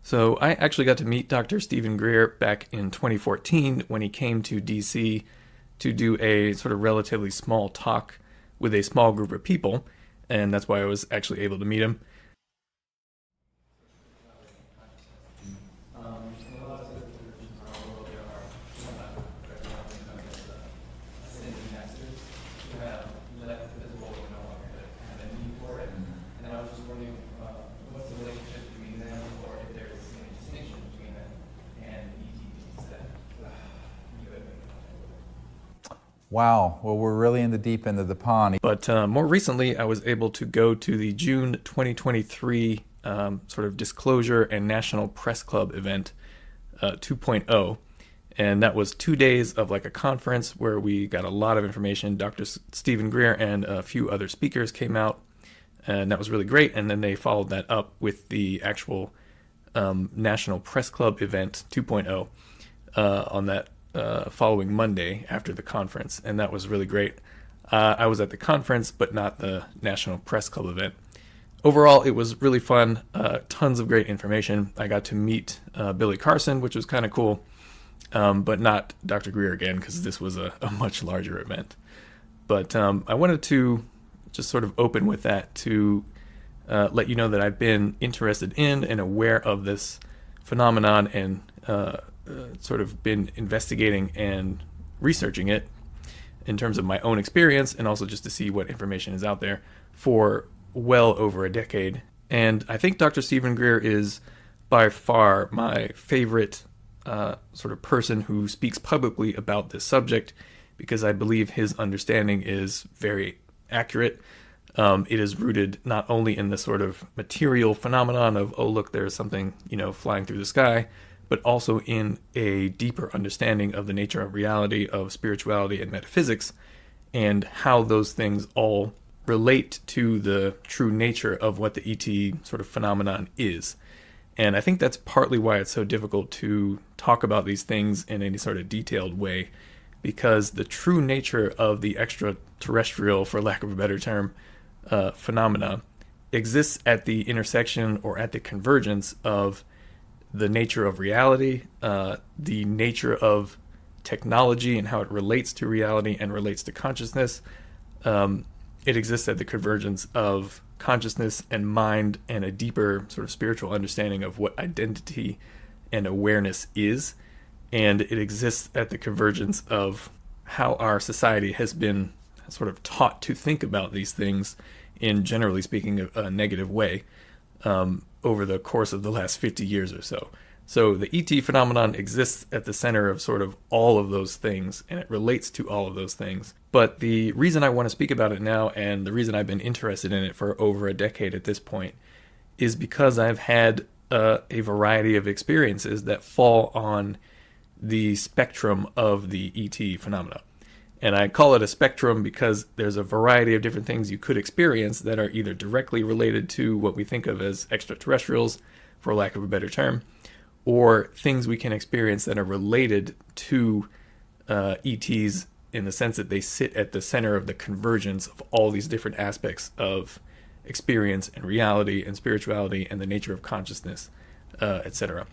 So I actually got to meet Dr. Stephen Greer back in 2014 when he came to DC to do a sort of relatively small talk with a small group of people, and that's why I was actually able to meet him. Wow, well, we're really in the deep end of the pond. But more recently, I was able to go to the June 2023 sort of disclosure and National Press Club event 2.0. And that was 2 days of like a conference where we got a lot of information. Dr. Stephen Greer and a few other speakers came out, and that was really great. And then they followed that up with the actual National Press Club event 2.0 on that following Monday after the conference, and that was really great. I was at the conference, but not the National Press Club event. Overall, it was really fun. Tons of great information. I got to meet Billy Carson, which was kind of cool, but not Dr. Greer again, because this was a much larger event. But I wanted to just sort of open with that to let you know that I've been interested in and aware of this phenomenon and sort of been investigating and researching it in terms of my own experience and also just to see what information is out there for well over a decade. And I think Dr. Stephen Greer is by far my favorite sort of person who speaks publicly about this subject, because I believe his understanding is very accurate. It is rooted not only in the sort of material phenomenon of, oh, look, there's something, flying through the sky, but also in a deeper understanding of the nature of reality, of spirituality and metaphysics, and how those things all relate to the true nature of what the ET sort of phenomenon is. And I think that's partly why it's so difficult to talk about these things in any sort of detailed way, because the true nature of the extraterrestrial, for lack of a better term, phenomena exists at the intersection or at the convergence of the nature of reality, the nature of technology and how it relates to reality and relates to consciousness. It exists at the convergence of consciousness and mind and a deeper sort of spiritual understanding of what identity and awareness is. And it exists at the convergence of how our society has been sort of taught to think about these things in, generally speaking, a negative way. Over the course of the last 50 years or so. So the ET phenomenon exists at the center of sort of all of those things, and it relates to all of those things. But the reason I want to speak about it now, and the reason I've been interested in it for over a decade at this point, is because I've had a variety of experiences that fall on the spectrum of the ET phenomena. And I call it a spectrum because there's a variety of different things you could experience that are either directly related to what we think of as extraterrestrials, for lack of a better term, or things we can experience that are related to ETs in the sense that they sit at the center of the convergence of all these different aspects of experience and reality and spirituality and the nature of consciousness, etc.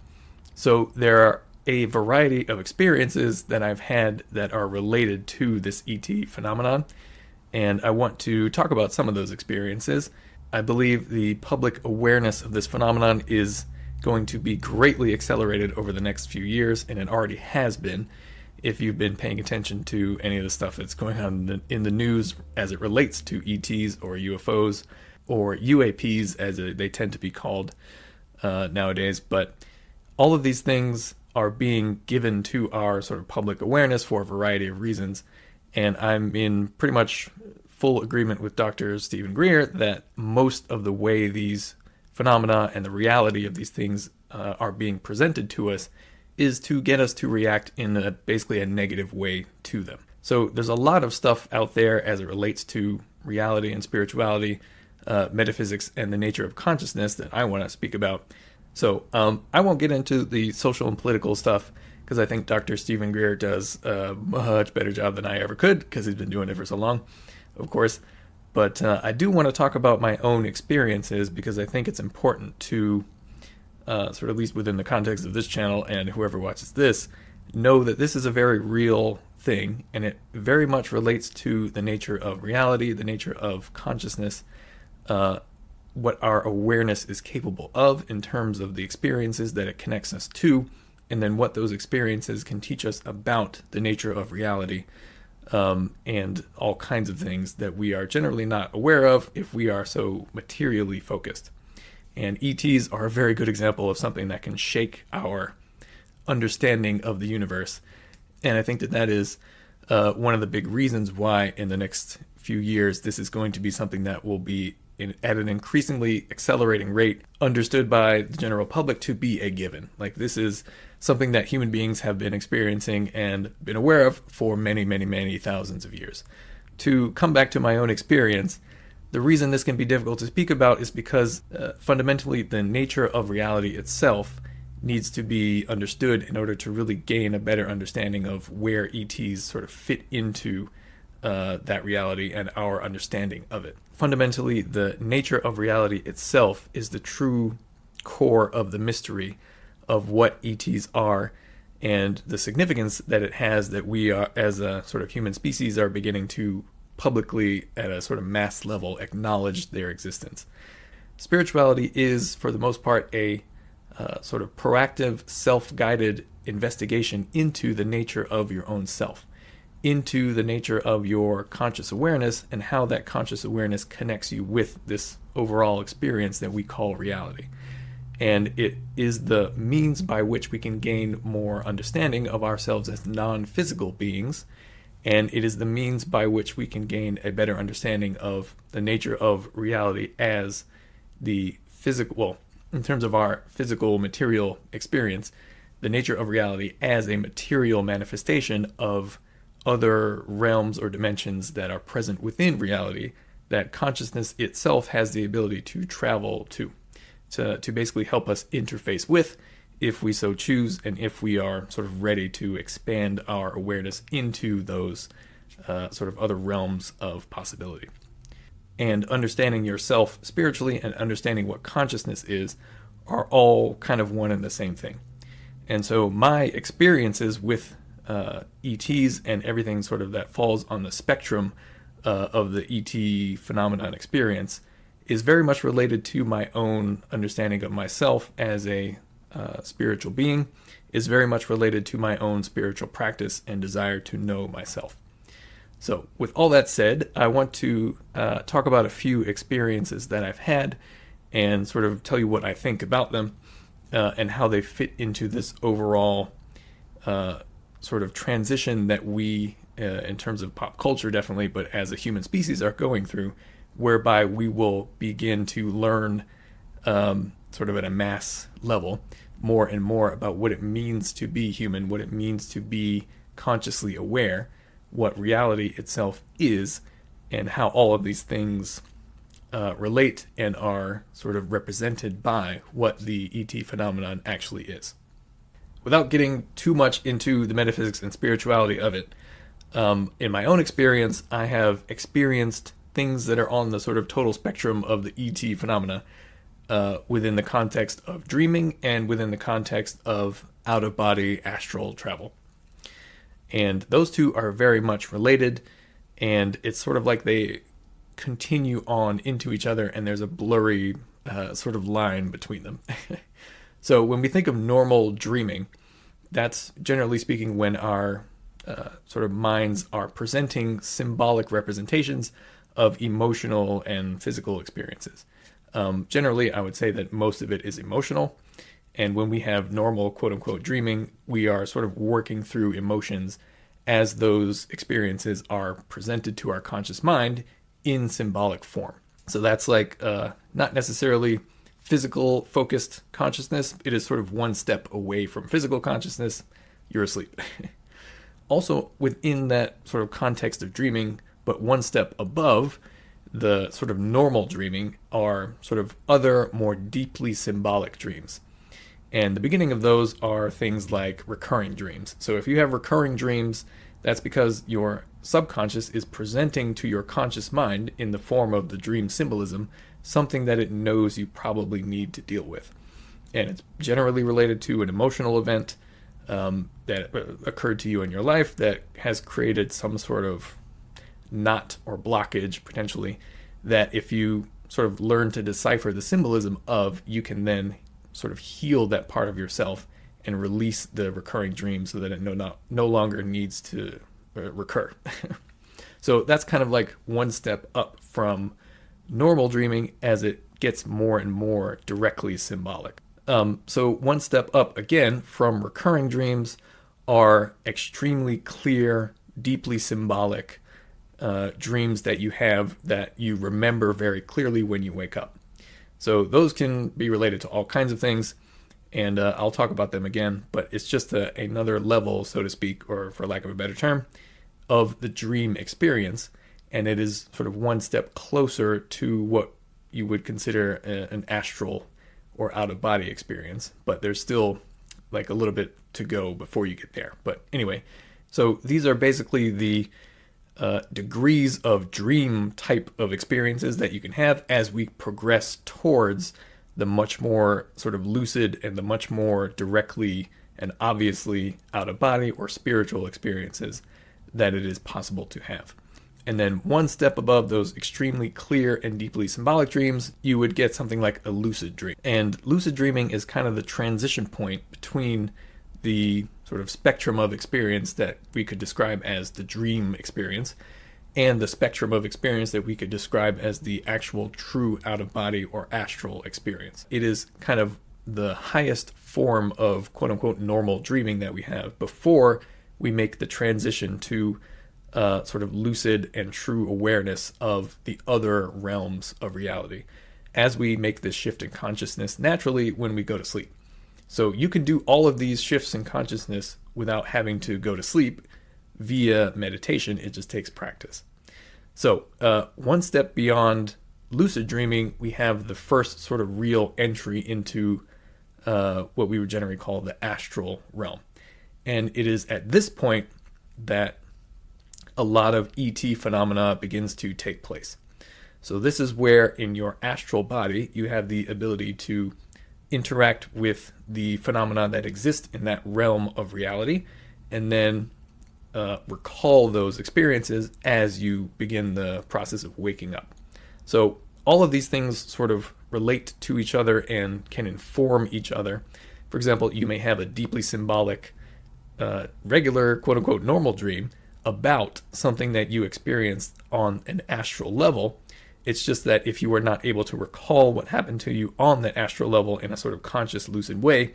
So there are a variety of experiences that I've had that are related to this ET phenomenon, and I want to talk about some of those experiences. I believe the public awareness of this phenomenon is going to be greatly accelerated over the next few years, and it already has been, if you've been paying attention to any of the stuff that's going on in the news as it relates to ETs or UFOs or UAPs as they tend to be called nowadays. But all of these things are being given to our sort of public awareness for a variety of reasons. And I'm in pretty much full agreement with Dr. Stephen Greer that most of the way these phenomena and the reality of these things are being presented to us is to get us to react in basically a negative way to them. So there's a lot of stuff out there as it relates to reality and spirituality, metaphysics, and the nature of consciousness that I want to speak about. So I won't get into the social and political stuff because I think Dr. Stephen Greer does a much better job than I ever could because he's been doing it for so long, of course. But I do want to talk about my own experiences because I think it's important to sort of at least within the context of this channel and whoever watches this, know that this is a very real thing, and it very much relates to the nature of reality, the nature of consciousness, what our awareness is capable of in terms of the experiences that it connects us to, and then what those experiences can teach us about the nature of reality, and all kinds of things that we are generally not aware of if we are so materially focused. And ETs are a very good example of something that can shake our understanding of the universe. And I think that that is one of the big reasons why in the next few years this is going to be something that will be at an increasingly accelerating rate understood by the general public to be a given. Like, this is something that human beings have been experiencing and been aware of for many, many, many thousands of years. To come back to my own experience, the reason this can be difficult to speak about is because fundamentally the nature of reality itself needs to be understood in order to really gain a better understanding of where ETs sort of fit into that reality and our understanding of it. Fundamentally, the nature of reality itself is the true core of the mystery of what ETs are and the significance that it has that we are, as a sort of human species, are beginning to publicly, at a sort of mass level, acknowledge their existence. Spirituality is, for the most part, a sort of proactive, self-guided investigation into the nature of your own self, into the nature of your conscious awareness and how that conscious awareness connects you with this overall experience that we call reality. And it is the means by which we can gain more understanding of ourselves as non-physical beings, and it is the means by which we can gain a better understanding of the nature of reality as the physical, well, in terms of our physical material experience, the nature of reality as a material manifestation of other realms or dimensions that are present within reality that consciousness itself has the ability to travel to basically help us interface with, if we so choose, and if we are sort of ready to expand our awareness into those sort of other realms of possibility. And understanding yourself spiritually and understanding what consciousness is are all kind of one and the same thing. And so my experiences with ETs and everything sort of that falls on the spectrum of the ET phenomenon experience is very much related to my own understanding of myself as a spiritual being, is very much related to my own spiritual practice and desire to know myself. So with all that said, I want to talk about a few experiences that I've had and sort of tell you what I think about them and how they fit into this overall sort of transition that we, in terms of pop culture definitely, but as a human species are going through, whereby we will begin to learn sort of at a mass level more and more about what it means to be human, what it means to be consciously aware, what reality itself is, and how all of these things relate and are sort of represented by what the ET phenomenon actually is. Without getting too much into the metaphysics and spirituality of it, in my own experience, I have experienced things that are on the sort of total spectrum of the ET phenomena within the context of dreaming and within the context of out-of-body astral travel. And those two are very much related, and it's sort of like they continue on into each other, and there's a blurry sort of line between them. So when we think of normal dreaming, that's generally speaking when our sort of minds are presenting symbolic representations of emotional and physical experiences. Generally, I would say that most of it is emotional. And when we have normal, quote unquote, dreaming, we are sort of working through emotions as those experiences are presented to our conscious mind in symbolic form. So that's like not necessarily physical focused consciousness. It is sort of one step away from physical consciousness. You're asleep. Also, within that sort of context of dreaming, but one step above the sort of normal dreaming, are sort of other more deeply symbolic dreams. And the beginning of those are things like recurring dreams. So if you have recurring dreams, that's because your subconscious is presenting to your conscious mind in the form of the dream symbolism something that it knows you probably need to deal with. and it's generally related to an emotional event that occurred to you in your life that has created some sort of knot or blockage potentially, that if you sort of learn to decipher the symbolism of, you can then sort of heal that part of yourself and release the recurring dream so that it no longer needs to recur. So that's kind of like one step up from normal dreaming as it gets more and more directly symbolic. So one step up again from recurring dreams are extremely clear, deeply symbolic dreams that you have that you remember very clearly when you wake up. So those can be related to all kinds of things, and I'll talk about them again, but it's just another level, so to speak, or for lack of a better term, of the dream experience, and it is sort of one step closer to what you would consider an astral or out-of-body experience, but there's still like a little bit to go before you get there. But anyway, so these are basically the degrees of dream type of experiences that you can have as we progress towards the much more sort of lucid and the much more directly and obviously out-of-body or spiritual experiences that it is possible to have. And then one step above those extremely clear and deeply symbolic dreams, you would get something like a lucid dream. And lucid dreaming is kind of the transition point between the sort of spectrum of experience that we could describe as the dream experience and the spectrum of experience that we could describe as the actual true out-of-body or astral experience. It is kind of the highest form of quote-unquote normal dreaming that we have before we make the transition to sort of lucid and true awareness of the other realms of reality as we make this shift in consciousness naturally when we go to sleep. So you can do all of these shifts in consciousness without having to go to sleep via meditation. It just takes practice. So one step beyond lucid dreaming, we have the first sort of real entry into what we would generally call the astral realm. And it is at this point that a lot of ET phenomena begins to take place. So this is where in your astral body you have the ability to interact with the phenomena that exist in that realm of reality and then recall those experiences as you begin the process of waking up. So all of these things sort of relate to each other and can inform each other. For example, you may have a deeply symbolic regular quote-unquote normal dream about something that you experienced on an astral level. It's just that if you were not able to recall what happened to you on the astral level in a sort of conscious, lucid way,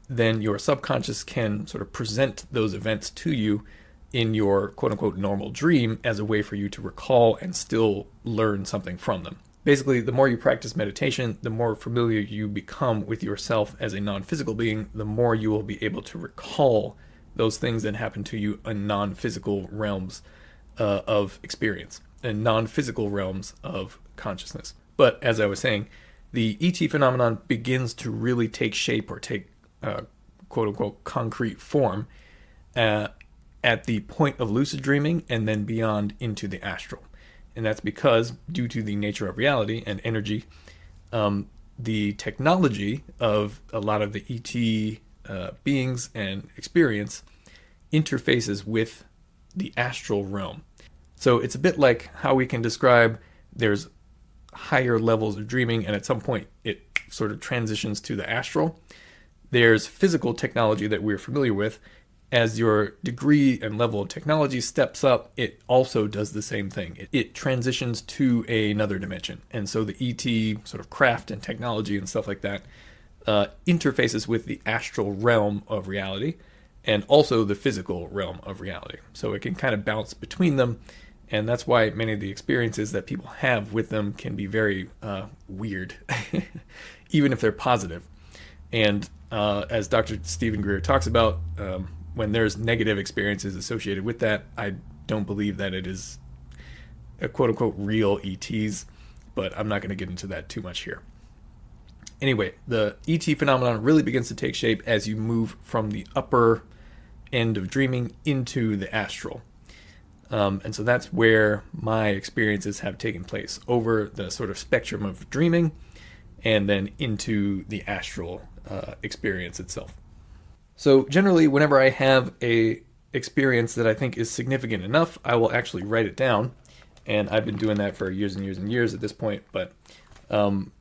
then your subconscious can sort of present those events to you in your quote-unquote normal dream as a way for you to recall and still learn something from them. Basically, the more you practice meditation, the more familiar you become with yourself as a non-physical being, the more you will be able to recall those things that happen to you in non-physical realms of experience and non-physical realms of consciousness. But as I was saying, the ET phenomenon begins to really take shape or take quote-unquote concrete form at the point of lucid dreaming and then beyond into the astral. And that's because, due to the nature of reality and energy, the technology of a lot of the ET beings and experience interfaces with the astral realm. So it's a bit like how we can describe there's higher levels of dreaming and at some point it sort of transitions to the astral. There's physical technology that we're familiar with. As your degree and level of technology steps up, it also does the same thing. It transitions to another dimension. And so the ET sort of craft and technology and stuff like that interfaces with the astral realm of reality and also the physical realm of reality. So it can kind of bounce between them, and that's why many of the experiences that people have with them can be very weird, even if they're positive. And as Dr. Stephen Greer talks about, when there's negative experiences associated with that, I don't believe that it is a quote-unquote real ETs, but I'm not going to get into that too much here. Anyway, the ET phenomenon really begins to take shape as you move from the upper end of dreaming into the astral. And so that's where my experiences have taken place, over the sort of spectrum of dreaming and then into the astral experience itself. So generally, whenever I have a experience that I think is significant enough, I will actually write it down. And I've been doing that for years and years and years at this point. But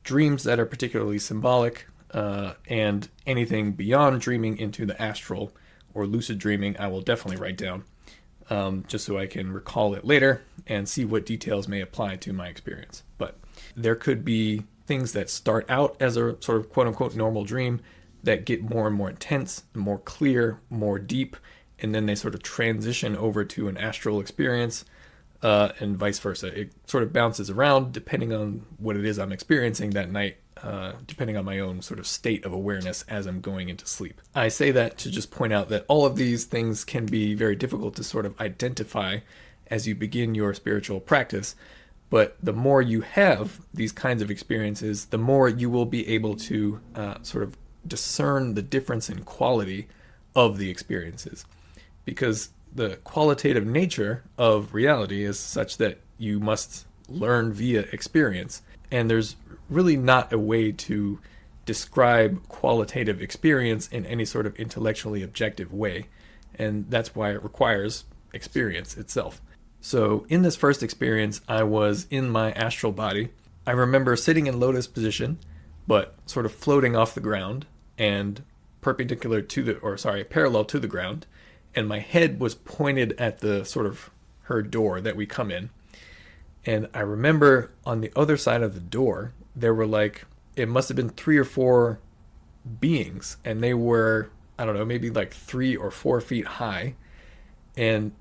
dreams that are particularly symbolic and anything beyond dreaming into the astral or lucid dreaming, I will definitely write down just so I can recall it later and see what details may apply to my experience. But there could be things that start out as a sort of quote-unquote normal dream that get more and more intense, more clear, more deep, and then they sort of transition over to an astral experience and vice versa. It sort of bounces around depending on what it is I'm experiencing that night, depending on my own sort of state of awareness as I'm going into sleep. I say that to just point out that all of these things can be very difficult to sort of identify as you begin your spiritual practice. But the more you have these kinds of experiences, the more you will be able to sort of discern the difference in quality of the experiences. Because the qualitative nature of reality is such that you must learn via experience. And there's really not a way to describe qualitative experience in any sort of intellectually objective way. And that's why it requires experience itself. So in this first experience, I was in my astral body. I remember sitting in lotus position, but sort of floating off the ground and parallel to the ground. And my head was pointed at the sort of her door that we come in. And I remember on the other side of the door, there were it must have been 3 or 4 beings. And they were, I don't know, maybe 3 or 4 feet high. And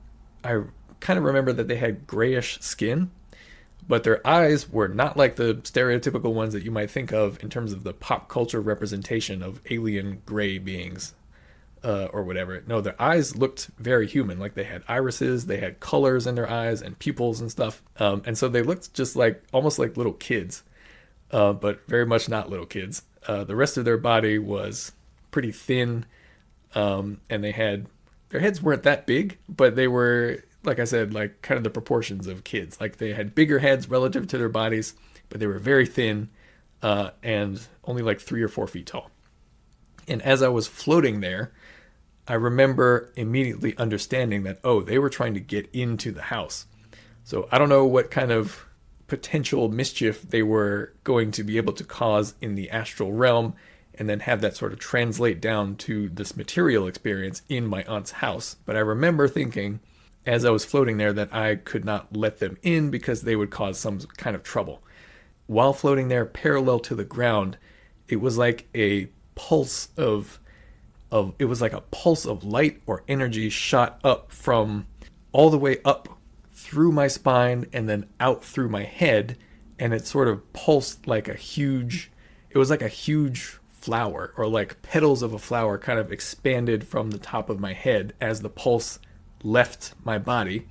I kind of remember that they had grayish skin, but their eyes were not like the stereotypical ones that you might think of in terms of the pop culture representation of alien gray beings. Or whatever. No, their eyes looked very human. Like they had irises, they had colors in their eyes and pupils and stuff. And so they looked just almost like little kids, but very much not little kids. The rest of their body was pretty thin, and their heads weren't that big, but they were, like I said, kind of the proportions of kids. Like they had bigger heads relative to their bodies, but they were very thin, and only 3 or 4 feet tall. And as I was floating there, I remember immediately understanding that, they were trying to get into the house. So I don't know what kind of potential mischief they were going to be able to cause in the astral realm and then have that sort of translate down to this material experience in my aunt's house. But I remember thinking, as I was floating there, that I could not let them in because they would cause some kind of trouble. While floating there parallel to the ground, it was like a pulse of light or energy shot up from all the way up through my spine and then out through my head, and it sort of pulsed like a huge flower, or like petals of a flower kind of expanded from the top of my head as the pulse left my body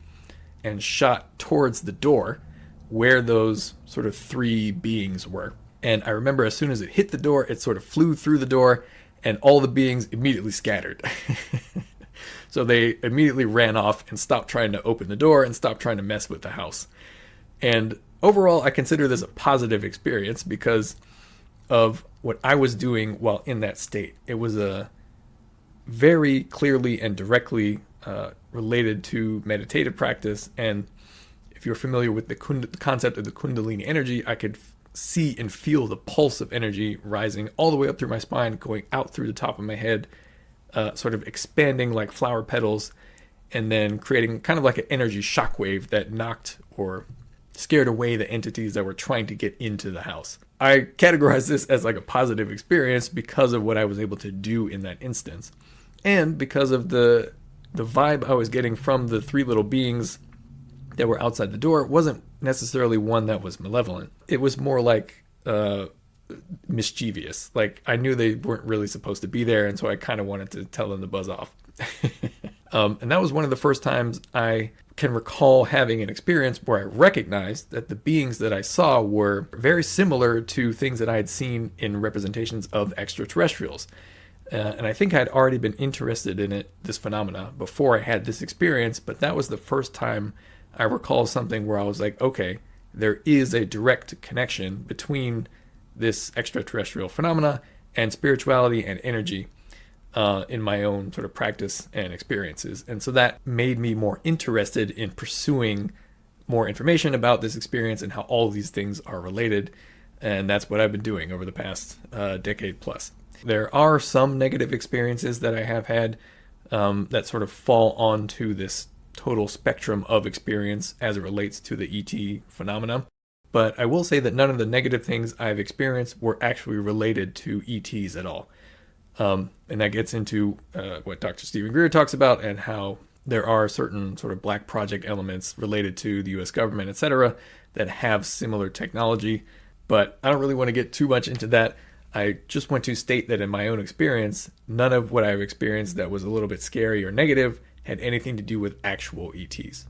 and shot towards the door where those sort of 3 beings were. And I remember as soon as it hit the door, it sort of flew through the door, and all the beings immediately scattered. So they immediately ran off and stopped trying to open the door and stopped trying to mess with the house. And overall, I consider this a positive experience because of what I was doing while in that state. It was a very clearly and directly related to meditative practice. And if you're familiar with the concept of the Kundalini energy, I could see and feel the pulse of energy rising all the way up through my spine, going out through the top of my head, sort of expanding like flower petals, and then creating kind of like an energy shockwave that knocked or scared away the entities that were trying to get into the house. I categorize this as like a positive experience because of what I was able to do in that instance, and because of the vibe I was getting from the 3 little beings that were outside the door. It wasn't necessarily one that was malevolent. It was more like mischievous. Like I knew they weren't really supposed to be there, and so I kind of wanted to tell them to buzz off. And that was one of the first times I can recall having an experience where I recognized that the beings that I saw were very similar to things that I had seen in representations of extraterrestrials. And I think I'd already been interested in this phenomena before I had this experience, but that was the first time I recall something where I was like, okay, there is a direct connection between this extraterrestrial phenomena and spirituality and energy in my own sort of practice and experiences. And so that made me more interested in pursuing more information about this experience and how all of these things are related. And that's what I've been doing over the past decade plus. There are some negative experiences that I have had that sort of fall onto this total spectrum of experience as it relates to the ET phenomena. But I will say that none of the negative things I've experienced were actually related to ETs at all. And that gets into what Dr. Stephen Greer talks about, and how there are certain sort of black project elements related to the US government, etc., that have similar technology. But I don't really want to get too much into that. I just want to state that in my own experience, none of what I've experienced that was a little bit scary or negative had anything to do with actual ETs.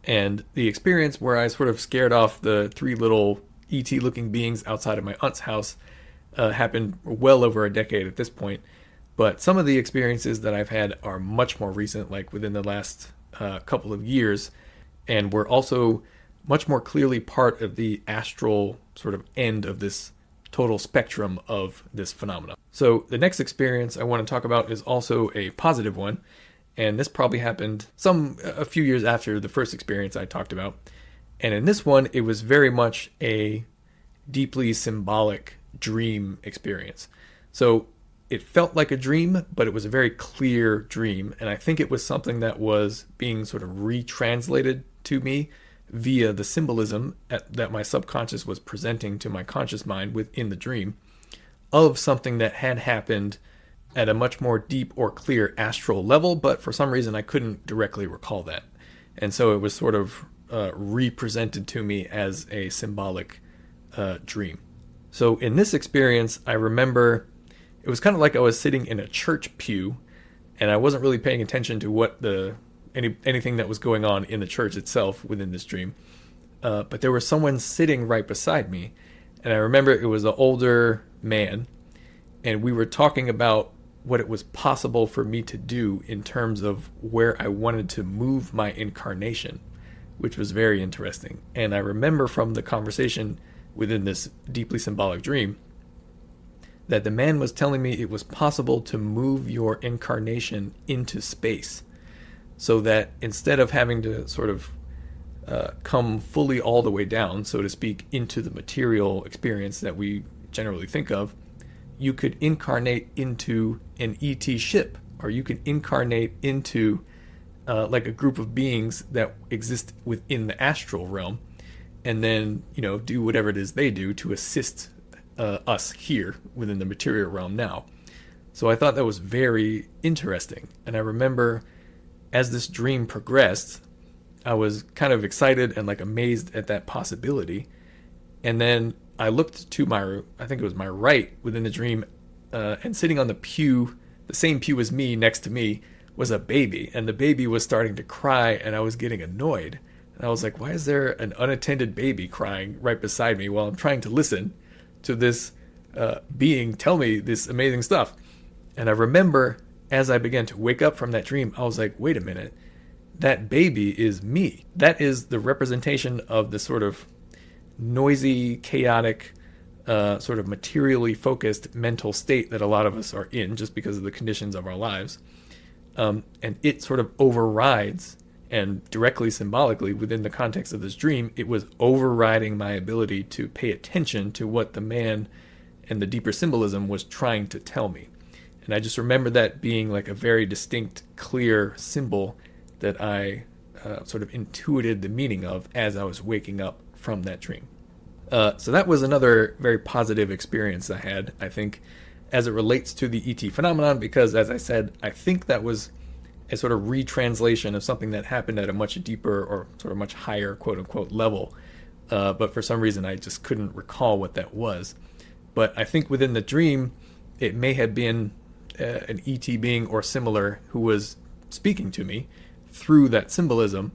And the experience where I sort of scared off the 3 little ET-looking beings outside of my aunt's house happened well over a decade at this point. But some of the experiences that I've had are much more recent, like within the last couple of years, and were also much more clearly part of the astral sort of end of this total spectrum of this phenomenon. So the next experience I want to talk about is also a positive one, and this probably happened a few years after the first experience I talked about. And in this one, it was very much a deeply symbolic dream experience. So it felt like a dream, but it was a very clear dream. And I think it was something that was being sort of retranslated to me via the symbolism that my subconscious was presenting to my conscious mind within the dream of something that had happened at a much more deep or clear astral level, but for some reason I couldn't directly recall that. And so it was sort of represented to me as a symbolic dream. So in this experience, I remember it was kind of like I was sitting in a church pew, and I wasn't really paying attention to what anything that was going on in the church itself within this dream. But there was someone sitting right beside me, and I remember it was an older man, and we were talking about what it was possible for me to do in terms of where I wanted to move my incarnation, which was very interesting. And I remember from the conversation within this deeply symbolic dream that the man was telling me it was possible to move your incarnation into space, so that instead of having to sort of come fully all the way down, so to speak, into the material experience that we generally think of, you could incarnate into an ET ship, or you could incarnate into like a group of beings that exist within the astral realm, and then, do whatever it is they do to assist us here within the material realm now. So I thought that was very interesting. And I remember as this dream progressed, I was kind of excited and like amazed at that possibility. And then I looked to I think it was my right within the dream, and sitting on the pew, the same pew as me, next to me, was a baby. And the baby was starting to cry, and I was getting annoyed. And I was like, why is there an unattended baby crying right beside me while I'm trying to listen to this being tell me this amazing stuff? And I remember as I began to wake up from that dream, I was like, wait a minute, that baby is me. That is the representation of the sort of noisy, chaotic, sort of materially focused mental state that a lot of us are in just because of the conditions of our lives. And it sort of overrides, and directly symbolically within the context of this dream, it was overriding my ability to pay attention to what the man and the deeper symbolism was trying to tell me. And I just remember that being like a very distinct, clear symbol that I sort of intuited the meaning of as I was waking up from that dream. So that was another very positive experience I had, I think, as it relates to the ET phenomenon, because, as I said, I think that was a sort of retranslation of something that happened at a much deeper or sort of much higher quote-unquote level. But for some reason, I just couldn't recall what that was. But I think within the dream, it may have been an ET being or similar who was speaking to me through that symbolism.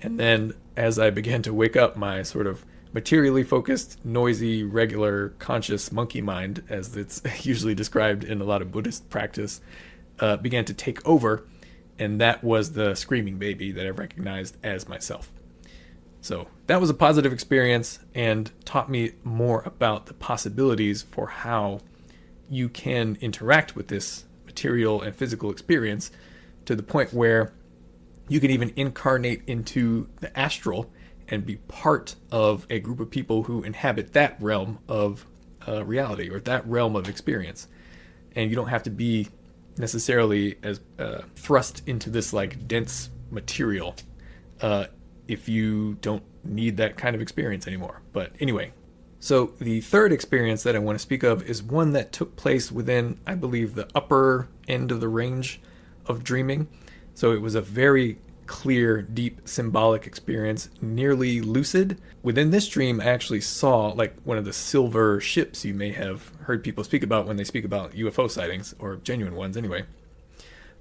And then as I began to wake up, my sort of materially focused, noisy, regular, conscious monkey mind, as it's usually described in a lot of Buddhist practice, began to take over. And that was the screaming baby that I recognized as myself. So that was a positive experience and taught me more about the possibilities for how you can interact with this material and physical experience to the point where you can even incarnate into the astral and be part of a group of people who inhabit that realm of reality, or that realm of experience. And you don't have to be necessarily as thrust into this like dense material if you don't need that kind of experience anymore. But anyway, so the third experience that I want to speak of is one that took place within, I believe, the upper end of the range of dreaming. So it was a very clear, deep, symbolic experience, nearly lucid. Within this dream, I actually saw like one of the silver ships you may have heard people speak about when they speak about UFO sightings, or genuine ones anyway.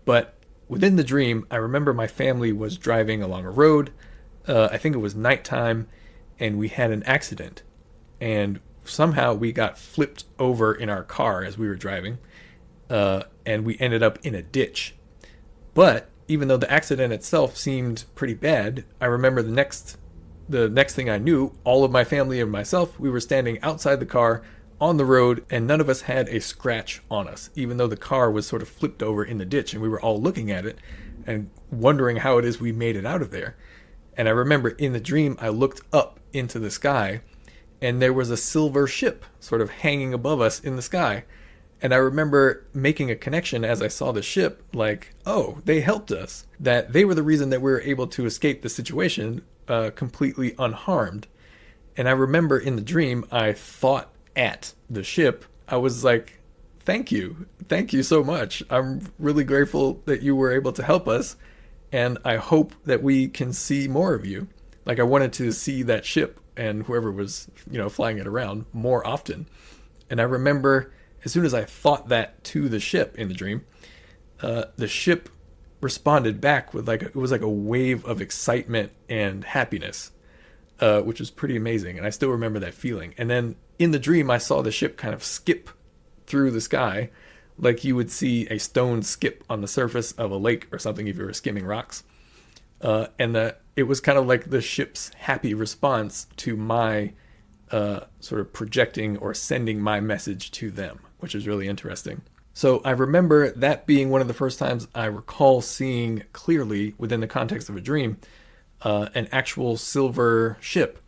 But within the dream, I remember my family was driving along a road. I think it was nighttime, and we had an accident. And somehow we got flipped over in our car as we were driving, and we ended up in a ditch. But even though the accident itself seemed pretty bad, I remember the next thing I knew, all of my family and myself, we were standing outside the car on the road, and none of us had a scratch on us, even though the car was sort of flipped over in the ditch, and we were all looking at it and wondering how it is we made it out of there. And I remember in the dream, I looked up into the sky, and there was a silver ship sort of hanging above us in the sky. And I remember making a connection as I saw the ship, like, oh, they helped us. That they were the reason that we were able to escape the situation completely unharmed. And I remember in the dream, I thought at the ship. I was like, thank you. Thank you so much. I'm really grateful that you were able to help us. And I hope that we can see more of you. Like, I wanted to see that ship and whoever was, flying it around more often. And I remember as soon as I thought that to the ship in the dream, the ship responded back with it was like a wave of excitement and happiness, which was pretty amazing. And I still remember that feeling. And then in the dream, I saw the ship kind of skip through the sky, like you would see a stone skip on the surface of a lake or something if you were skimming rocks. And it was kind of like the ship's happy response to my sort of projecting or sending my message to them, which is really interesting. So I remember that being one of the first times I recall seeing clearly, within the context of a dream, an actual silver ship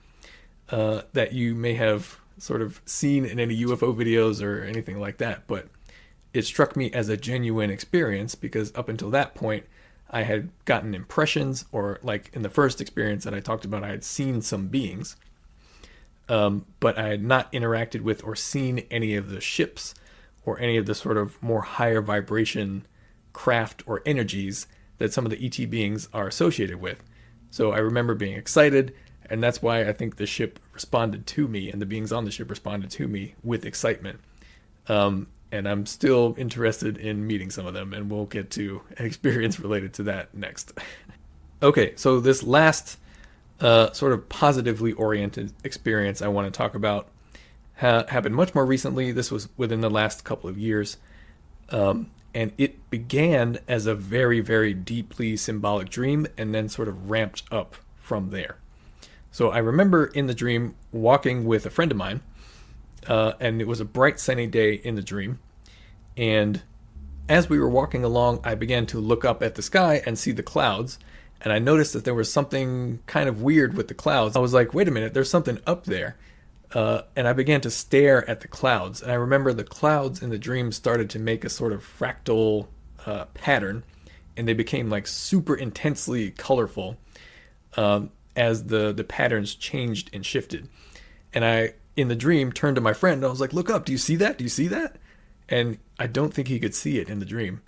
that you may have sort of seen in any UFO videos or anything like that. But it struck me as a genuine experience because up until that point, I had gotten impressions, or like in the first experience that I talked about, I had seen some beings. But I had not interacted with or seen any of the ships or any of the sort of more higher vibration craft or energies that some of the ET beings are associated with. So I remember being excited, and that's why I think the ship responded to me, and the beings on the ship responded to me with excitement. And I'm still interested in meeting some of them, and we'll get to an experience related to that next. Okay, so this last sort of positively oriented experience I want to talk about happened much more recently. This was within the last couple of years. And it began as a very, very deeply symbolic dream and then sort of ramped up from there. So I remember in the dream walking with a friend of mine, and it was a bright sunny day in the dream. And as we were walking along, I began to look up at the sky and see the clouds. And I noticed that there was something kind of weird with the clouds. I was like, wait a minute, there's something up there. And I began to stare at the clouds. And I remember the clouds in the dream started to make a sort of fractal pattern. And they became like super intensely colorful as the patterns changed and shifted. And I, in the dream, turned to my friend. And I was like, look up, do you see that? Do you see that? And I don't think he could see it in the dream.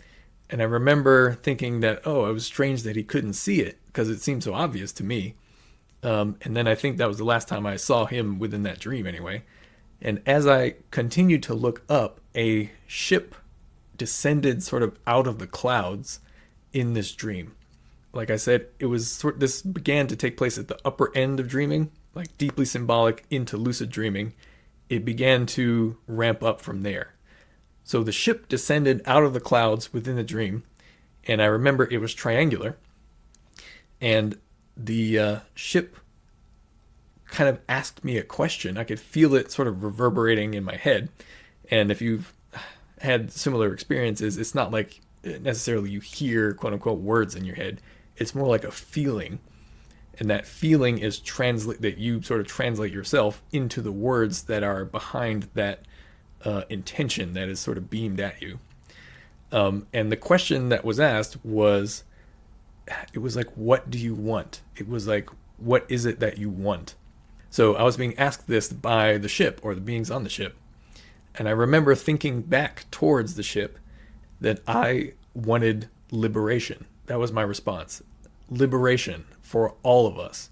And I remember thinking that, oh, it was strange that he couldn't see it because it seemed so obvious to me. And then I think that was the last time I saw him within that dream anyway. And as I continued to look up, a ship descended sort of out of the clouds in this dream. Like I said, this began to take place at the upper end of dreaming, like deeply symbolic into lucid dreaming. It began to ramp up from there. So the ship descended out of the clouds within the dream, and I remember it was triangular, and the ship kind of asked me a question. I could feel it sort of reverberating in my head, and if you've had similar experiences, it's not like necessarily you hear quote unquote words in your head. It's more like a feeling. And that feeling is that you sort of translate yourself into the words that are behind that intention that is sort of beamed at you. And the question that was asked was, it was like, what do you want? It was like, what is it that you want? So I was being asked this by the ship, or the beings on the ship. And I remember thinking back towards the ship that I wanted liberation. That was my response. Liberation for all of us.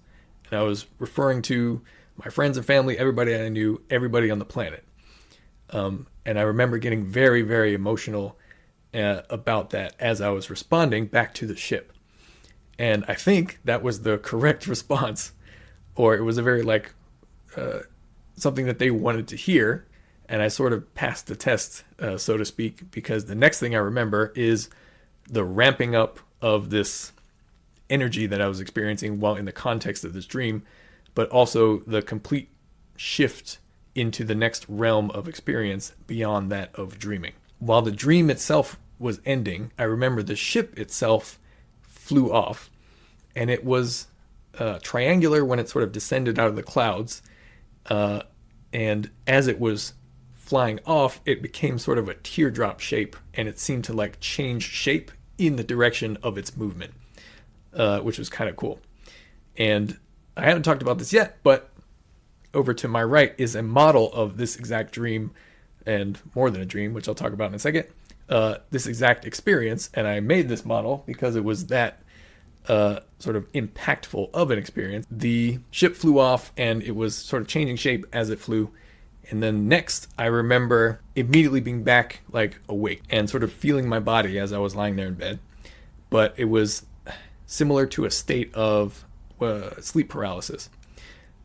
And I was referring to my friends and family, everybody I knew, everybody on the planet. And I remember getting very, very emotional about that as I was responding back to the ship. And I think that was the correct response, or it was a very something that they wanted to hear. And I sort of passed the test, so to speak, because the next thing I remember is the ramping up of this energy that I was experiencing while in the context of this dream, but also the complete shift into the next realm of experience beyond that of dreaming. While the dream itself was ending, I remember the ship itself flew off, and it was triangular when it sort of descended out of the clouds, and as it was flying off, it became sort of a teardrop shape, and it seemed to like change shape in the direction of its movement, which was kind of cool. And I haven't talked about this yet, but over to my right is a model of this exact dream, and more than a dream, which I'll talk about in a second, this exact experience. And I made this model because it was that sort of impactful of an experience. The ship flew off, and it was sort of changing shape as it flew. And then next, I remember immediately being back, like, awake and sort of feeling my body as I was lying there in bed. But it was similar to a state of sleep paralysis,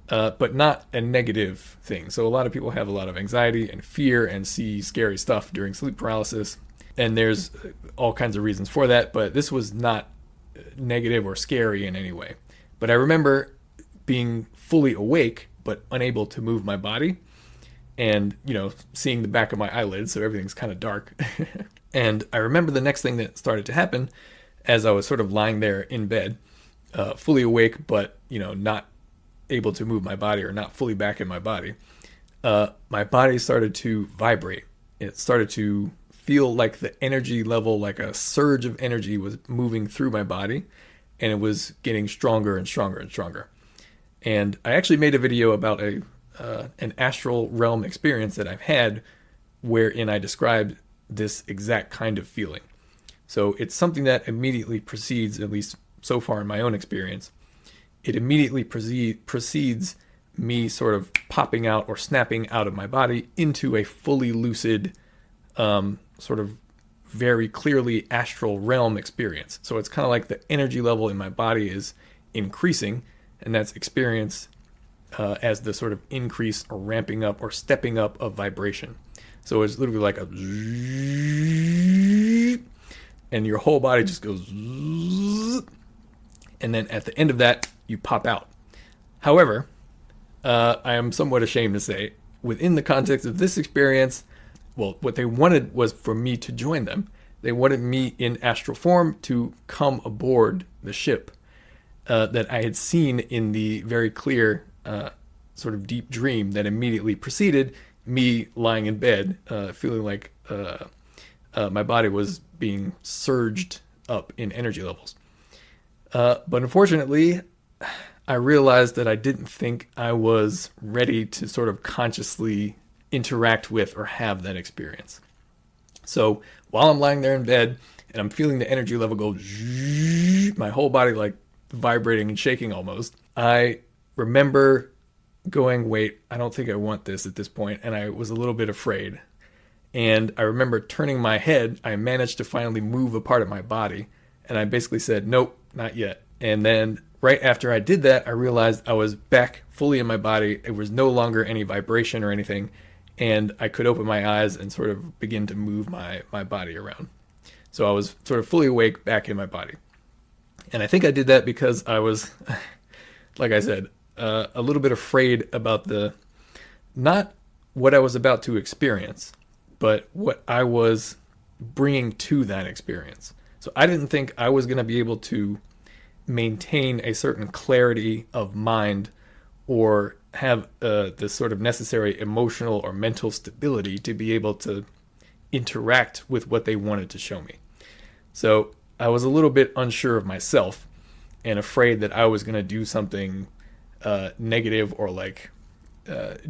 but not a negative thing. So a lot of people have a lot of anxiety and fear and see scary stuff during sleep paralysis. And there's all kinds of reasons for that, but this was not negative or scary in any way. But I remember being fully awake, but unable to move my body. And, seeing the back of my eyelids, so everything's kind of dark. And I remember the next thing that started to happen as I was sort of lying there in bed, fully awake, but, not able to move my body, or not fully back in my body. My body started to vibrate. It started to feel like the energy level, like a surge of energy was moving through my body, and it was getting stronger and stronger and stronger. And I actually made a video about an astral realm experience that I've had, wherein I described this exact kind of feeling. So it's something that immediately precedes, at least so far in my own experience, it immediately precedes me sort of popping out or snapping out of my body into a fully lucid, sort of very clearly astral realm experience. So it's kind of like the energy level in my body is increasing, and that's experienced as the sort of increase or ramping up or stepping up of vibration. So it's literally like a zzz, and your whole body just goes zzz, and then at the end of that, you pop out. However, I am somewhat ashamed to say, within the context of this experience, well, what they wanted was for me to join them. They wanted me in astral form to come aboard the ship that I had seen in the very clear sort of deep dream that immediately preceded me lying in bed, feeling like my body was being surged up in energy levels. But unfortunately, I realized that I didn't think I was ready to sort of consciously interact with or have that experience. So while I'm lying there in bed and I'm feeling the energy level go, my whole body like vibrating and shaking almost, I remember going, wait, I don't think I want this at this point. And I was a little bit afraid. And I remember turning my head. I managed to finally move a part of my body. And I basically said, nope, not yet. And then right after I did that, I realized I was back fully in my body. It was no longer any vibration or anything. And I could open my eyes and sort of begin to move my body around. So I was sort of fully awake back in my body. And I think I did that because I was, like I said, a little bit afraid about not what I was about to experience, but what I was bringing to that experience. So I didn't think I was going to be able to maintain a certain clarity of mind or have the sort of necessary emotional or mental stability to be able to interact with what they wanted to show me. So I was a little bit unsure of myself and afraid that I was going to do something negative or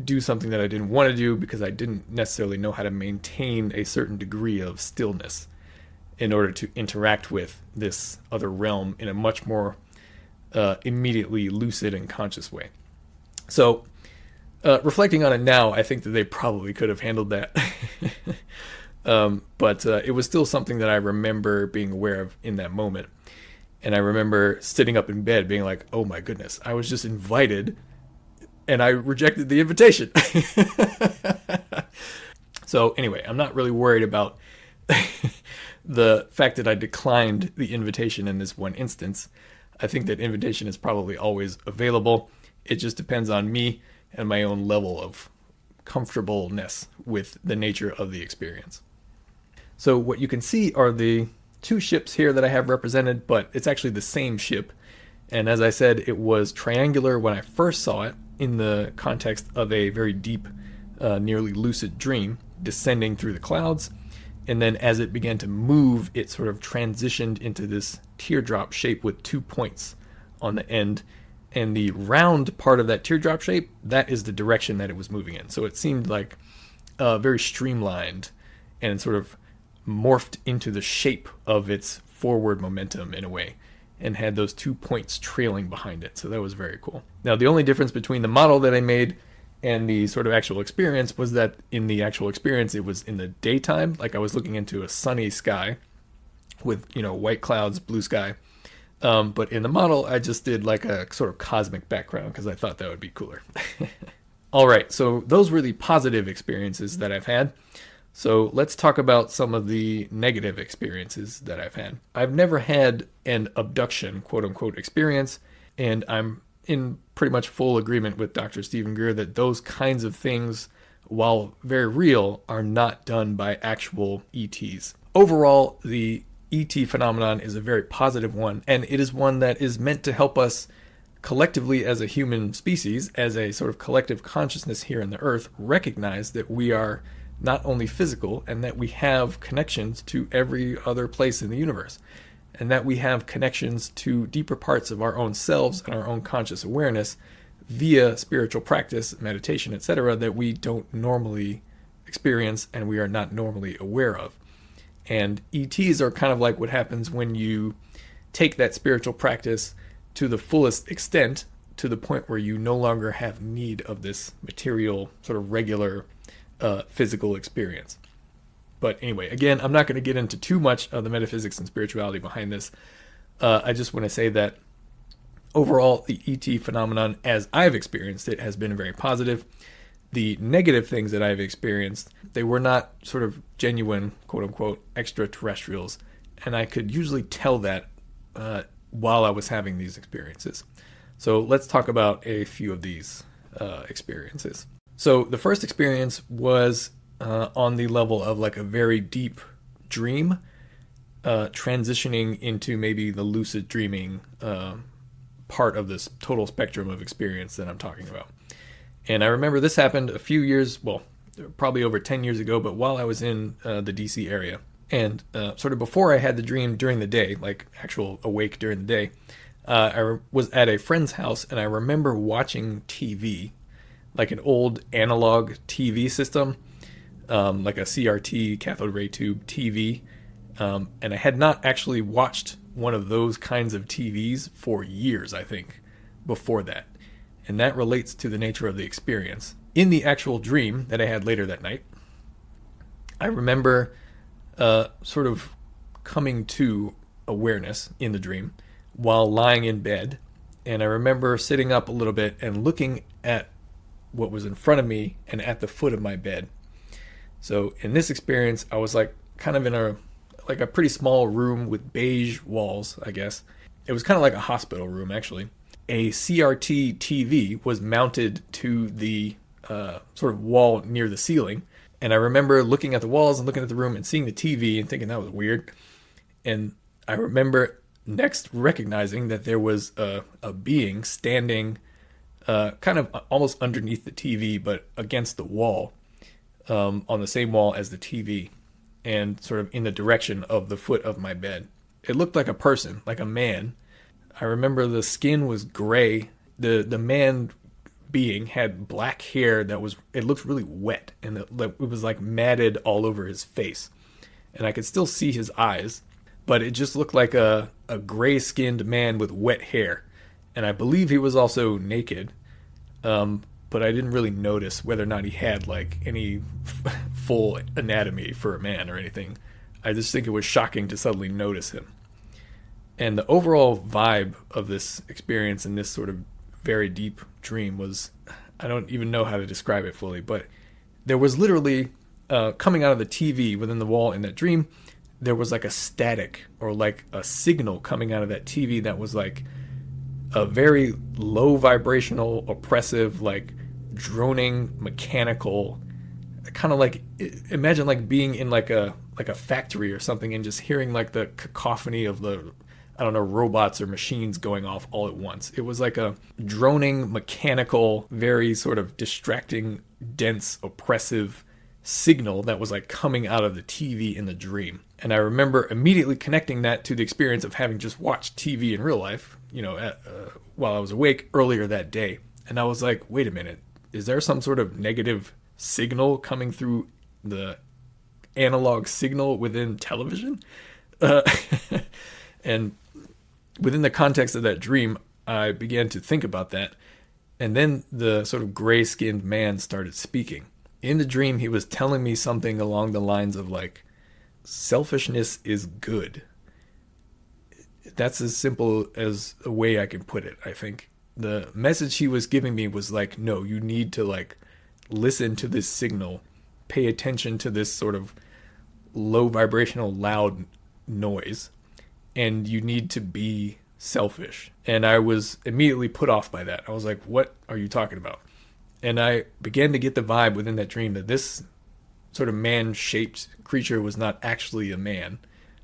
do something that I didn't want to do because I didn't necessarily know how to maintain a certain degree of stillness in order to interact with this other realm in a much more immediately lucid and conscious way. So reflecting on it now, I think that they probably could have handled that. But it was still something that I remember being aware of in that moment. And I remember sitting up in bed being like, oh my goodness, I was just invited and I rejected the invitation. So anyway, I'm not really worried about the fact that I declined the invitation in this one instance. I think that invitation is probably always available. It just depends on me and my own level of comfortableness with the nature of the experience. So what you can see are the two ships here that I have represented, but it's actually the same ship. And as I said, it was triangular when I first saw it in the context of a very deep, nearly lucid dream descending through the clouds. And then as it began to move, it sort of transitioned into this teardrop shape with 2 points on the end. And the round part of that teardrop shape, that is the direction that it was moving in. So it seemed like very streamlined and sort of morphed into the shape of its forward momentum in a way, and had those 2 points trailing behind it. So that was very cool. Now, the only difference between the model that I made and the sort of actual experience was that in the actual experience, it was in the daytime. Like I was looking into a sunny sky with, white clouds, blue sky. But in the model, I just did like a sort of cosmic background because I thought that would be cooler. All right, so those were the positive experiences that I've had. So let's talk about some of the negative experiences that I've had. I've never had an abduction, quote unquote, experience, and I'm in pretty much full agreement with Dr. Stephen Greer that those kinds of things, while very real, are not done by actual ETs. Overall, the ET phenomenon is a very positive one, and it is one that is meant to help us collectively as a human species, as a sort of collective consciousness here on the Earth, recognize that we are not only physical and that we have connections to every other place in the universe, and that we have connections to deeper parts of our own selves and our own conscious awareness via spiritual practice, meditation, etc., that we don't normally experience and we are not normally aware of. And ETs are kind of like what happens when you take that spiritual practice to the fullest extent, to the point where you no longer have need of this material, sort of regular physical experience. But anyway, again, I'm not going to get into too much of the metaphysics and spirituality behind this. I just want to say that overall, the ET phenomenon, as I've experienced it, has been very positive. The negative things that I've experienced, they were not sort of genuine, quote unquote, extraterrestrials. And I could usually tell that while I was having these experiences. So let's talk about a few of these experiences. So the first experience was on the level of like a very deep dream, transitioning into maybe the lucid dreaming part of this total spectrum of experience that I'm talking about. And I remember this happened a few years, well, probably over 10 years ago, but while I was in the DC area. And sort of before I had the dream during the day, like actual awake during the day, I was at a friend's house and I remember watching TV, like an old analog TV system, like a CRT, cathode ray tube TV. And I had not actually watched one of those kinds of TVs for years, I think, before that. And that relates to the nature of the experience. In the actual dream that I had later that night, I remember sort of coming to awareness in the dream while lying in bed. And I remember sitting up a little bit and looking at what was in front of me and at the foot of my bed. So in this experience, I was like kind of in a pretty small room with beige walls, I guess. It was kind of like a hospital room, actually. A CRT TV was mounted to the sort of wall near the ceiling, And I remember looking at the walls and looking at the room and seeing the TV and thinking that was weird. And I remember next recognizing that there was a being standing kind of almost underneath the TV, but against the wall, on the same wall as the TV, and sort of in the direction of the foot of my bed. It looked like a person, like a man. I remember the skin was gray. The man being had black hair it looked really wet, and it was like matted all over his face. And I could still see his eyes, but it just looked like a gray-skinned man with wet hair. And I believe he was also naked, but I didn't really notice whether or not he had like any full anatomy for a man or anything. I just think it was shocking to suddenly notice him. And the overall vibe of this experience and this sort of very deep dream was, I don't even know how to describe it fully, but there was literally, coming out of the TV within the wall in that dream, there was like a static or like a signal coming out of that TV that was like a very low vibrational, oppressive, like droning, mechanical, kind of like, imagine like being in like a factory or something and just hearing like the cacophony of the, I don't know, robots or machines going off all at once. It was like a droning, mechanical, very sort of distracting, dense, oppressive signal that was like coming out of the TV in the dream. And I remember immediately connecting that to the experience of having just watched TV in real life, while I was awake earlier that day. And I was like, wait a minute, is there some sort of negative signal coming through the analog signal within television? And within the context of that dream, I began to think about that. And then the sort of gray-skinned man started speaking. In the dream, he was telling me something along the lines of like, selfishness is good. That's as simple as a way I can put it, I think. The message he was giving me was like, no, you need to like listen to this signal, pay attention to this sort of low vibrational loud noise, and you need to be selfish. And I was immediately put off by that. I was like, what are you talking about? And I began to get the vibe within that dream that this sort of man-shaped creature was not actually a man.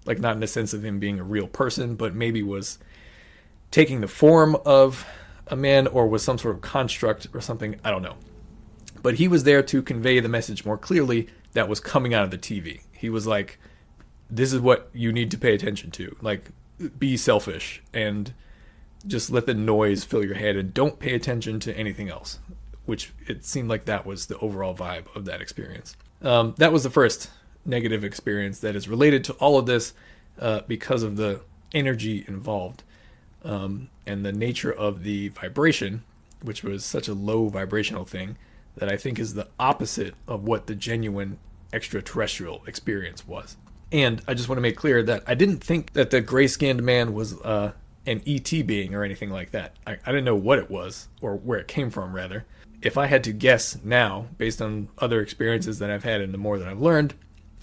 Like, not in the sense of him being a real person, but maybe was taking the form of a man or was some sort of construct or something. I don't know. But he was there to convey the message more clearly that was coming out of the TV. He was like, this is what you need to pay attention to. Like, be selfish and just let the noise fill your head and don't pay attention to anything else. Which it seemed like that was the overall vibe of that experience. That was the first negative experience that is related to all of this because of the energy involved and the nature of the vibration, which was such a low vibrational thing that I think is the opposite of what the genuine extraterrestrial experience was. And I just want to make clear that I didn't think that the gray-skinned man was an ET being or anything like that. I didn't know what it was or where it came from, rather. If I had to guess now, based on other experiences that I've had and the more that I've learned,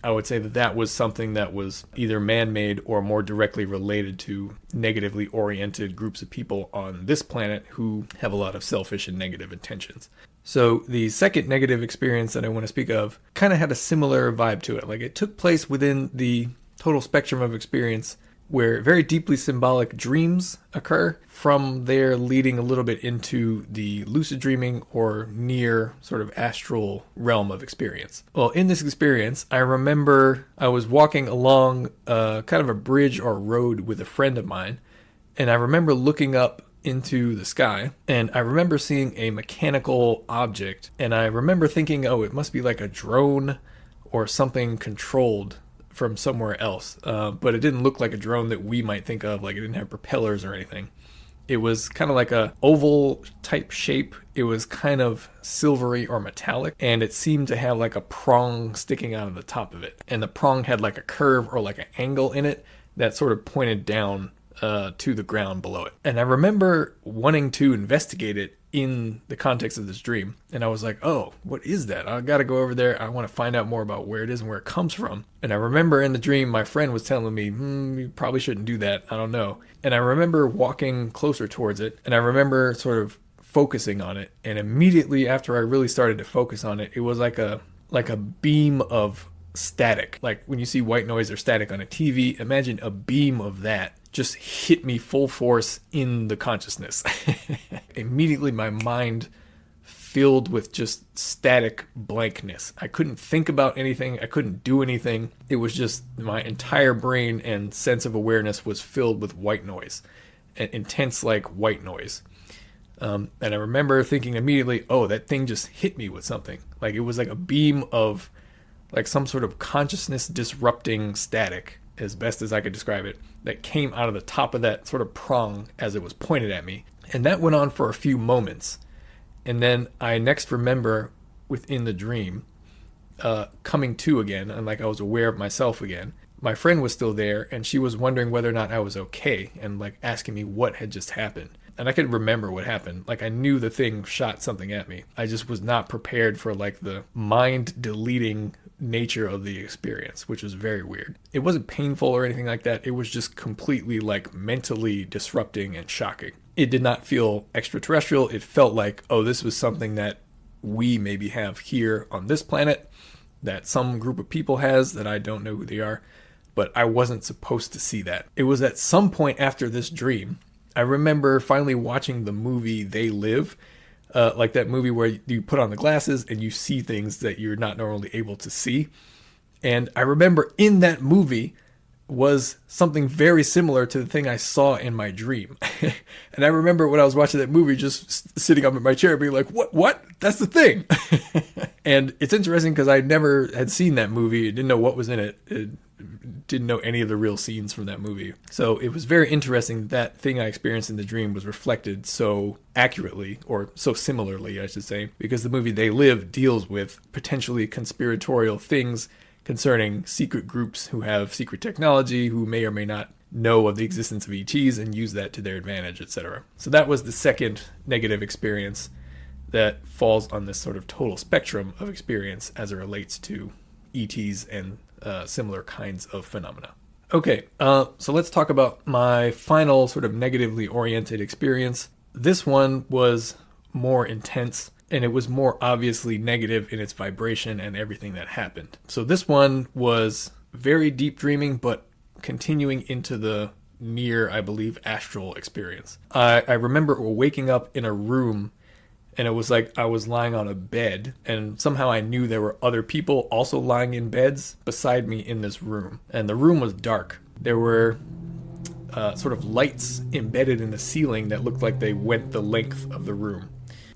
I would say that that was something that was either man-made or more directly related to negatively oriented groups of people on this planet who have a lot of selfish and negative intentions. So the second negative experience that I want to speak of kind of had a similar vibe to it. Like, it took place within the total spectrum of experience where very deeply symbolic dreams occur, from there leading a little bit into the lucid dreaming or near sort of astral realm of experience. Well, in this experience, I remember I was walking along kind of a bridge or road with a friend of mine, and I remember looking up into the sky, and I remember seeing a mechanical object, and I remember thinking, oh, it must be like a drone or something controlled from somewhere else, but it didn't look like a drone that we might think of. Like, it didn't have propellers or anything. It was kind of like a oval type shape. It was kind of silvery or metallic, and it seemed to have like a prong sticking out of the top of it, and the prong had like a curve or like an angle in it that sort of pointed down to the ground below it. And I remember wanting to investigate it in the context of this dream, and I was like, oh, what is that? I gotta go over there. I want to find out more about where it is and where it comes from. And I remember in the dream my friend was telling me, you probably shouldn't do that, I don't know. And I remember walking closer towards it, and I remember sort of focusing on it, and immediately after I really started to focus on it, it was like a like a beam of static. Like when you see white noise or static on a TV, imagine a beam of that just hit me full force in the consciousness. Immediately my mind filled with just static blankness. I couldn't think about anything. I couldn't do anything. It was just my entire brain and sense of awareness was filled with white noise, an intense like white noise. And I remember thinking immediately, oh, that thing just hit me with something. Like it was like a beam of like some sort of consciousness disrupting static, as best as I could describe it, that came out of the top of that sort of prong as it was pointed at me. And that went on for a few moments. And then I next remember within the dream coming to again, and like I was aware of myself again. My friend was still there, and she was wondering whether or not I was okay, and like asking me what had just happened. And I could remember what happened. Like I knew the thing shot something at me. I just was not prepared for like the mind deleting nature of the experience, which was very weird. It wasn't painful or anything like that. It was just completely like mentally disrupting and shocking. It did not feel extraterrestrial. It felt like, oh, this was something that we maybe have here on this planet, that some group of people has that I don't know who they are, but I wasn't supposed to see that. It was at some point after this dream, I remember finally watching the movie They Live, like that movie where you put on the glasses and you see things that you're not normally able to see. And I remember in that movie was something very similar to the thing I saw in my dream. And I remember when I was watching that movie, just sitting up in my chair being like, what? That's the thing. And it's interesting because I never had seen that movie. Didn't know what was in it. Didn't know any of the real scenes from that movie. So it was very interesting that thing I experienced in the dream was reflected so accurately, or so similarly, I should say, because the movie They Live deals with potentially conspiratorial things concerning secret groups who have secret technology, who may or may not know of the existence of ETs and use that to their advantage, etc. So that was the second negative experience that falls on this sort of total spectrum of experience as it relates to ETs and similar kinds of phenomena. Okay, so let's talk about my final sort of negatively oriented experience. This one was more intense, and it was more obviously negative in its vibration and everything that happened. So this one was very deep dreaming, but continuing into the near, I believe, astral experience. I remember waking up in a room, and it was like I was lying on a bed, and somehow I knew there were other people also lying in beds beside me in this room. And the room was dark. There were sort of lights embedded in the ceiling that looked like they went the length of the room.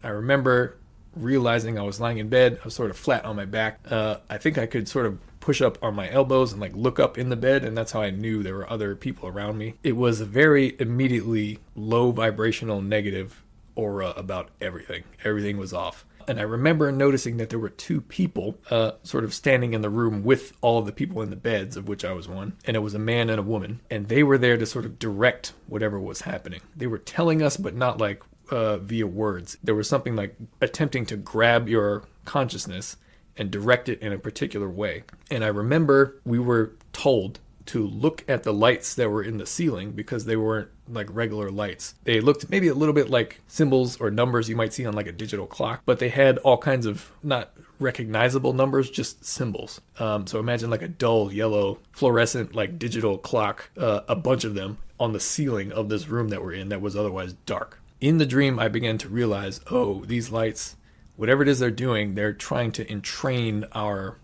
I remember realizing I was lying in bed. I was sort of flat on my back. I think I could sort of push up on my elbows and like look up in the bed, and that's how I knew there were other people around me. It was a very immediately low vibrational negative aura about everything. Everything was off. And I remember noticing that there were two people sort of standing in the room with all of the people in the beds, of which I was one. And it was a man and a woman. And they were there to sort of direct whatever was happening. They were telling us, but not like via words. There was something like attempting to grab your consciousness and direct it in a particular way. And I remember we were told to look at the lights that were in the ceiling because they weren't like regular lights. They looked maybe a little bit like symbols or numbers you might see on like a digital clock, but they had all kinds of not recognizable numbers, just symbols. So imagine like a dull yellow fluorescent like digital clock, a bunch of them on the ceiling of this room that we're in that was otherwise dark. In the dream, I began to realize, oh, these lights, whatever it is they're doing, they're trying to entrain our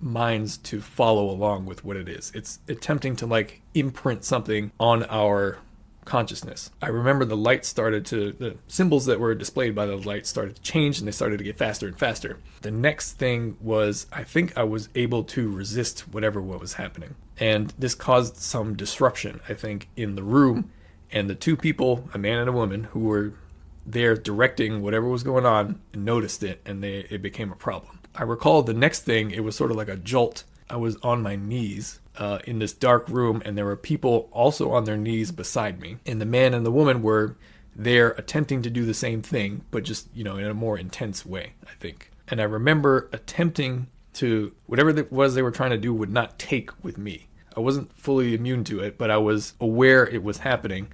minds to follow along with what it is. It's attempting to like imprint something on our consciousness. I remember the symbols that were displayed by the lights started to change, and they started to get faster and faster. The next thing was, I think I was able to resist what was happening. And this caused some disruption, I think, in the room. And the two people, a man and a woman, who were there directing whatever was going on, noticed it, and it became a problem. I recall the next thing, it was sort of like a jolt. I was on my knees in this dark room, and there were people also on their knees beside me. And the man and the woman were there attempting to do the same thing, but just, in a more intense way, I think. And I remember attempting to, whatever it was they were trying to do would not take with me. I wasn't fully immune to it, but I was aware it was happening,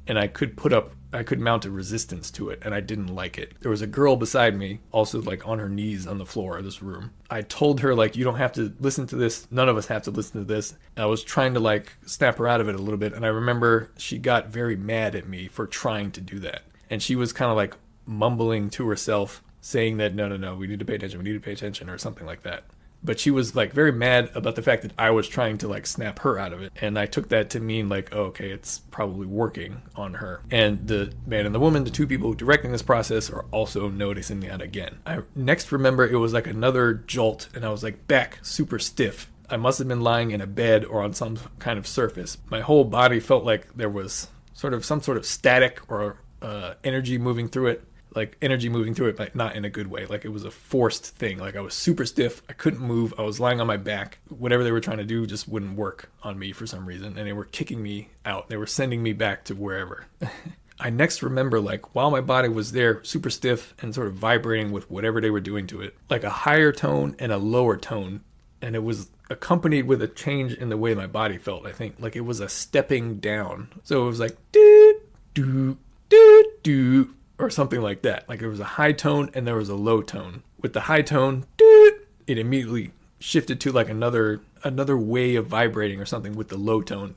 and I could put up I could mount a resistance to it, and I didn't like it. There was a girl beside me, also like on her knees on the floor of this room. I told her, like, you don't have to listen to this. None of us have to listen to this. I was trying to like snap her out of it a little bit, and I remember she got very mad at me for trying to do that. And she was kind of like mumbling to herself, saying that, no, we need to pay attention, or something like that. But she was like very mad about the fact that I was trying to like snap her out of it. And I took that to mean like, oh, okay, it's probably working on her. And the man and the woman, the two people directing this process, are also noticing that again. I next remember it was like another jolt, and I was like back super stiff. I must have been lying in a bed or on some kind of surface. My whole body felt like there was some sort of static or energy moving through it. Like energy moving through it, but not in a good way. Like it was a forced thing. Like I was super stiff. I couldn't move. I was lying on my back. Whatever they were trying to do just wouldn't work on me for some reason. And they were kicking me out. They were sending me back to wherever. I next remember, like, while my body was there, super stiff and sort of vibrating with whatever they were doing to it, like a higher tone and a lower tone. And it was accompanied with a change in the way my body felt, I think. Like it was a stepping down. So it was like, doo, doo, doo, doo, or something like that. Like there was a high tone and there was a low tone. With the high tone, it immediately shifted to like another way of vibrating or something with the low tone.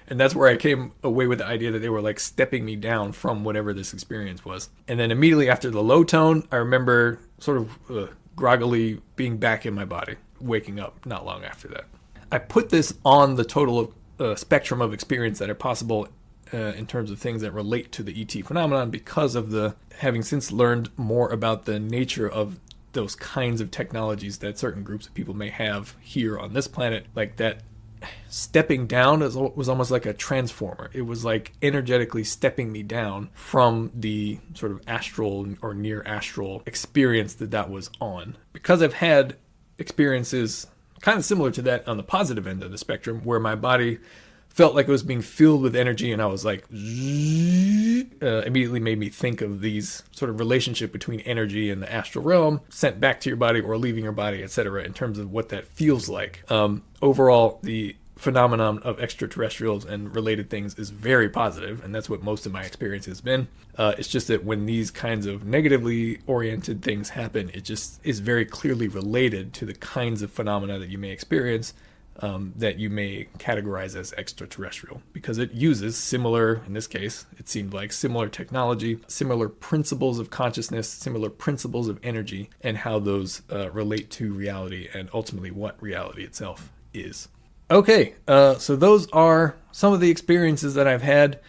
And that's where I came away with the idea that they were like stepping me down from whatever this experience was. And then immediately after the low tone, I remember sort of groggily being back in my body, waking up not long after that. I put this on the total spectrum of experience that are possible in terms of things that relate to the ET phenomenon, because of the having since learned more about the nature of those kinds of technologies that certain groups of people may have here on this planet. Like that stepping down was almost like a transformer. It was like energetically stepping me down from the sort of astral or near astral experience that was on. Because I've had experiences kind of similar to that on the positive end of the spectrum, where my body felt like it was being filled with energy, and I was like, immediately made me think of these sort of relationship between energy and the astral realm, sent back to your body or leaving your body, etc., in terms of what that feels like. Overall, the phenomenon of extraterrestrials and related things is very positive, and that's what most of my experience has been. It's just that when these kinds of negatively oriented things happen, it just is very clearly related to the kinds of phenomena that you may experience, that you may categorize as extraterrestrial, because it uses similar, in this case, it seemed like similar technology, similar principles of consciousness, similar principles of energy, and how those relate to reality and ultimately what reality itself is. Okay, so those are some of the experiences that I've had,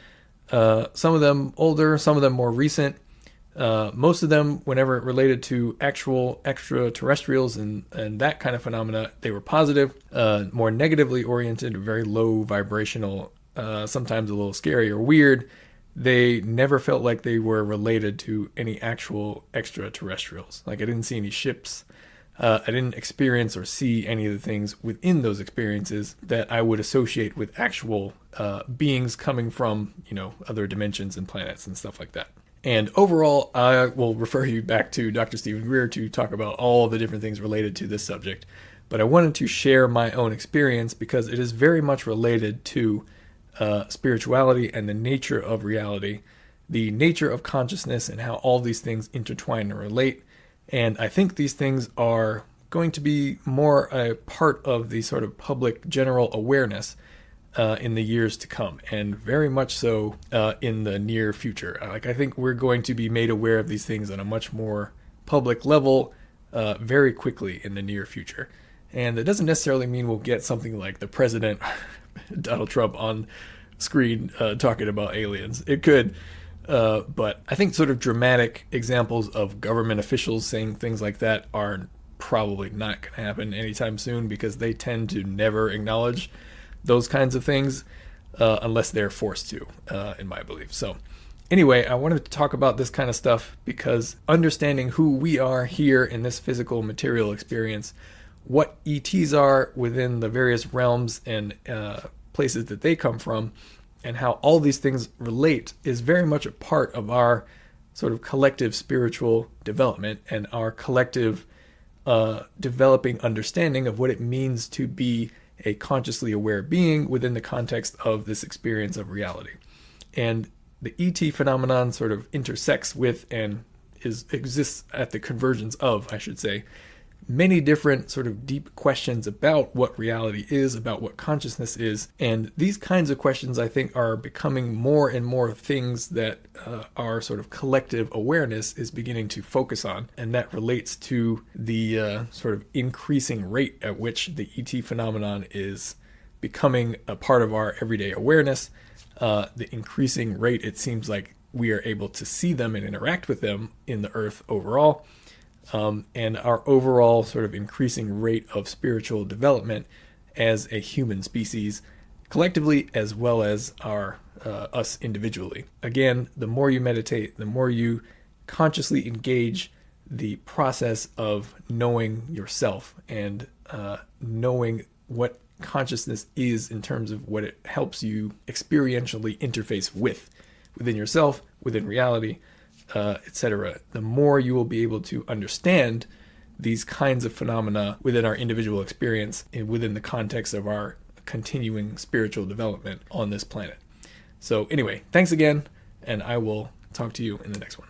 some of them older, some of them more recent. Most of them, whenever it related to actual extraterrestrials and that kind of phenomena, they were positive. More negatively oriented, very low vibrational, sometimes a little scary or weird. They never felt like they were related to any actual extraterrestrials. Like I didn't see any ships. I didn't experience or see any of the things within those experiences that I would associate with actual beings coming from, other dimensions and planets and stuff like that. And overall, I will refer you back to Dr. Stephen Greer to talk about all the different things related to this subject. But I wanted to share my own experience because it is very much related to spirituality and the nature of reality, the nature of consciousness, and how all these things intertwine and relate. And I think these things are going to be more a part of the sort of public general awareness in the years to come, and very much so in the near future. I think we're going to be made aware of these things on a much more public level very quickly in the near future. And that doesn't necessarily mean we'll get something like the president, Donald Trump, on screen talking about aliens. It could, but I think sort of dramatic examples of government officials saying things like that are probably not going to happen anytime soon, because they tend to never acknowledge those kinds of things unless they're forced to, in my belief. So anyway, I wanted to talk about this kind of stuff because understanding who we are here in this physical material experience, what ETs are within the various realms and places that they come from, and how all these things relate is very much a part of our sort of collective spiritual development and our collective developing understanding of what it means to be a consciously aware being within the context of this experience of reality. And the ET phenomenon sort of intersects with and exists at the convergence of, I should say, many different sort of deep questions about what reality is, about what consciousness is. And these kinds of questions, I think, are becoming more and more things that our sort of collective awareness is beginning to focus on. And that relates to the sort of increasing rate at which the ET phenomenon is becoming a part of our everyday awareness. The increasing rate, it seems like we are able to see them and interact with them in the earth overall. And our overall sort of increasing rate of spiritual development as a human species collectively, as well as us individually. Again, the more you meditate, the more you consciously engage the process of knowing yourself and knowing what consciousness is in terms of what it helps you experientially interface within yourself, within reality, etc., the more you will be able to understand these kinds of phenomena within our individual experience and within the context of our continuing spiritual development on this planet. So anyway, thanks again, and I will talk to you in the next one.